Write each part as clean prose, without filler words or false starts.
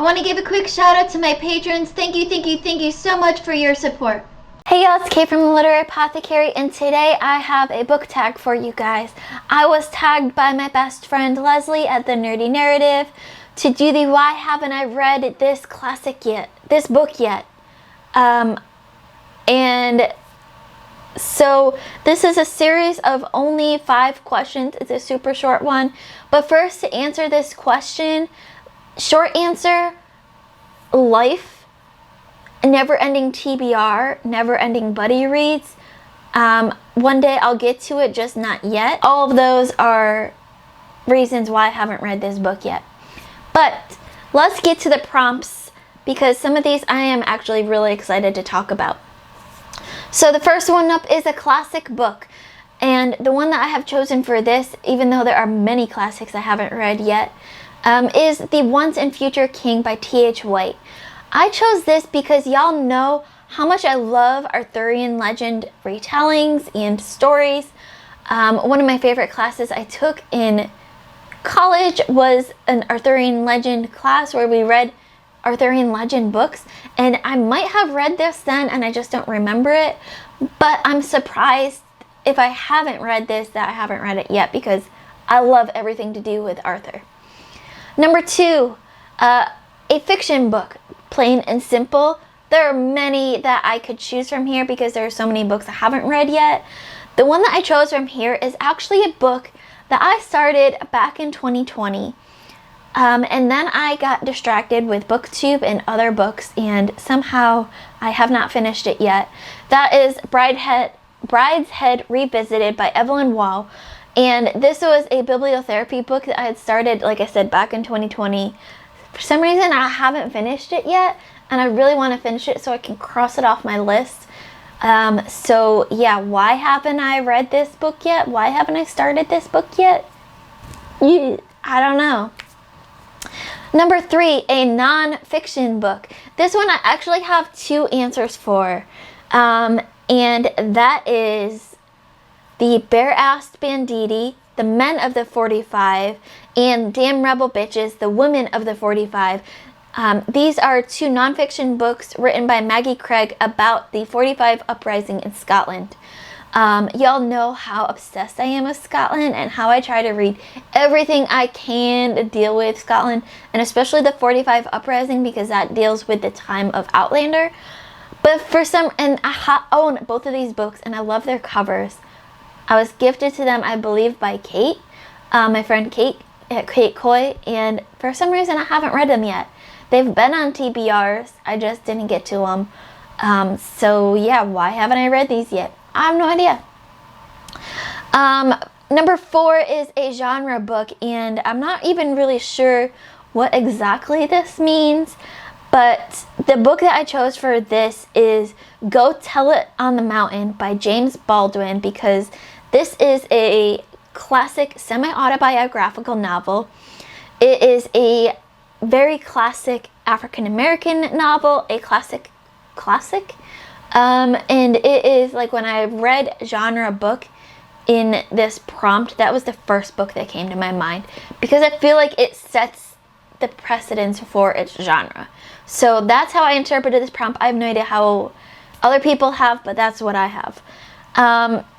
I want to give a quick shout out to my patrons. Thank you so much for your support. Hey y'all, it's Kate from the Literary Apothecary, and today I have a book tag for you guys. I was tagged by my best friend Leslie at the Nerdy Narrative to do the Why Haven't I Read This Book Yet? And so this is a series of only 5 questions. It's a super short one. But first, to answer this question, short answer, life, never-ending TBR, never-ending buddy reads. One day I'll get to it, just not yet. All of those are reasons why I haven't read this book yet. But let's get to the prompts, because some of these I am actually really excited to talk about. So the first one up is a classic book, and the one that I have chosen for this, even though there are many classics I haven't read yet, is The Once and Future King by T.H. White. I chose this because y'all know how much I love Arthurian legend retellings and stories. One of my favorite classes I took in college was an Arthurian legend class where we read Arthurian legend books, and I might have read this then and I just don't remember it, but I'm surprised if I haven't read this that I haven't read it yet, because I love everything to do with Arthur. Number 2, a fiction book, plain and simple. There are many that I could choose from here because there are so many books I haven't read yet. The one that I chose from here is actually a book that I started back in 2020. And then I got distracted with BookTube and other books, and somehow I have not finished it yet. That is Brideshead Revisited by Evelyn Waugh. And this was a bibliotherapy book that I had started, like I said, back in 2020. For some reason, I haven't finished it yet, and I really want to finish it so I can cross it off my list. So yeah, why haven't I read this book yet? Why haven't I started this book yet? I don't know. Number 3, a non-fiction book. This one I actually have 2 answers for. And that is The Bare-Assed Banditti, The Men of the 45, and Damn Rebel Bitches, The Women of the 45. These are 2 nonfiction books written by Maggie Craig about the 45 uprising in Scotland. Y'all know how obsessed I am with Scotland and how I try to read everything I can to deal with Scotland, and especially the 45 uprising, because that deals with the time of Outlander. But I own both of these books and I love their covers. I was gifted to them, I believe, by Kate, my friend Kate Coy, and for some reason I haven't read them yet. They've been on TBRs, I just didn't get to them. So yeah, why haven't I read these yet? I have no idea. Number 4 is a genre book, and I'm not even really sure what exactly this means, but the book that I chose for this is Go Tell It on the Mountain by James Baldwin, because this is a classic semi-autobiographical novel. It is a very classic African-American novel, a classic. And it is like, when I read genre book in this prompt, that was the first book that came to my mind, because I feel like it sets the precedence for its genre. So that's how I interpreted this prompt. I have no idea how other people have, but that's what I have.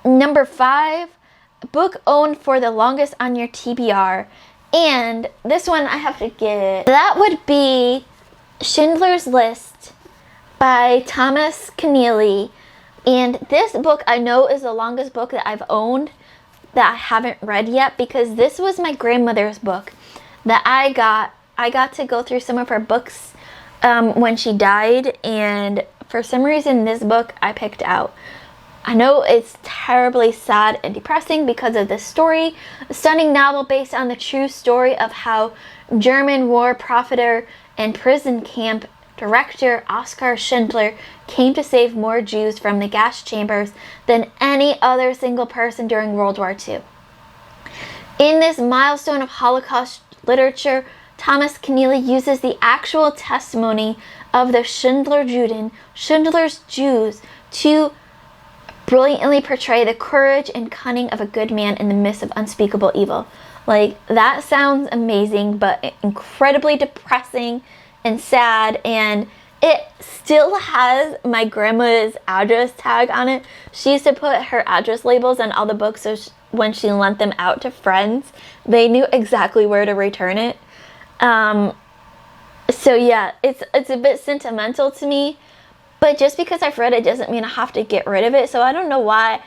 Number 5, book owned for the longest on your TBR. And this one I have to get. That would be Schindler's List by Thomas Keneally. And this book I know is the longest book that I've owned that I haven't read yet, because this was my grandmother's book that I got. I got to go through some of her books when she died, and for some reason this book I picked out. I know it's terribly sad and depressing because of this story, a stunning novel based on the true story of how German war profiteer and prison camp director Oskar Schindler came to save more Jews from the gas chambers than any other single person during World War II. In this milestone of Holocaust literature, Thomas Keneally uses the actual testimony of the Schindler's Jews, to brilliantly portray the courage and cunning of a good man in the midst of unspeakable evil. Like, that sounds amazing, but incredibly depressing and sad, and it still has my grandma's address tag on it. She used to put her address labels on all the books, so when she lent them out to friends, they knew exactly where to return it. So yeah, it's a bit sentimental to me, but just because I've read it doesn't mean I have to get rid of it. So I don't know why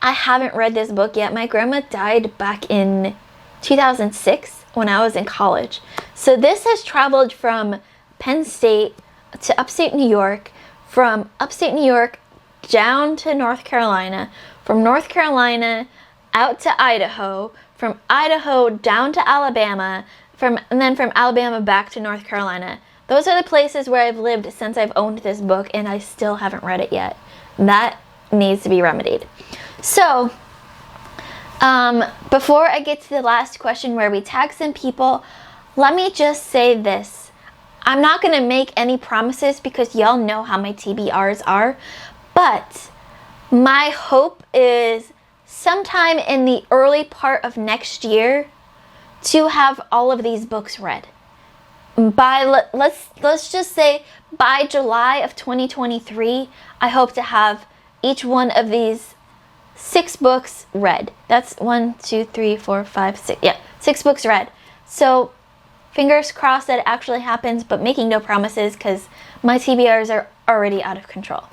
I haven't read this book yet. My grandma died back in 2006 when I was in college. So this has traveled from Penn State to upstate New York, from upstate New York down to North Carolina, from North Carolina out to Idaho, from Idaho down to Alabama, and then from Alabama back to North Carolina. Those are the places where I've lived since I've owned this book, and I still haven't read it yet. That needs to be remedied. So, before I get to the last question where we tag some people, let me just say this. I'm not going to make any promises because y'all know how my TBRs are, but my hope is sometime in the early part of next year to have all of these books read. Let's just say by July of 2023, I hope to have each one of these 6 books read. That's 1, 2, 3, 4, 5, 6. Yeah, 6 books read. So fingers crossed that it actually happens, but making no promises because my TBRs are already out of control.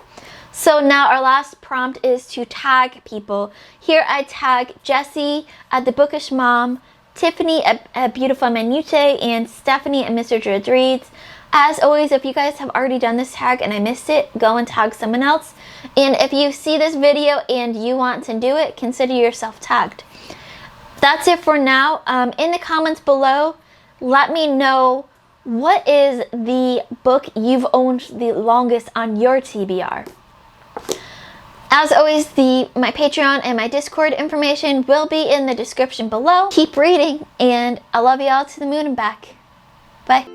So now our last prompt is to tag people. Here I tag Jessie at The Bookish Mom, Tiffany at Beautiful Minute, and Stephanie at Mr. Dread Reads. As always, if you guys have already done this tag and I missed it, go and tag someone else. And if you see this video and you want to do it, consider yourself tagged. That's it for now. In the comments below, let me know what is the book you've owned the longest on your TBR. As always, my Patreon and my Discord information will be in the description below. Keep reading, and I love you all to the moon and back. Bye.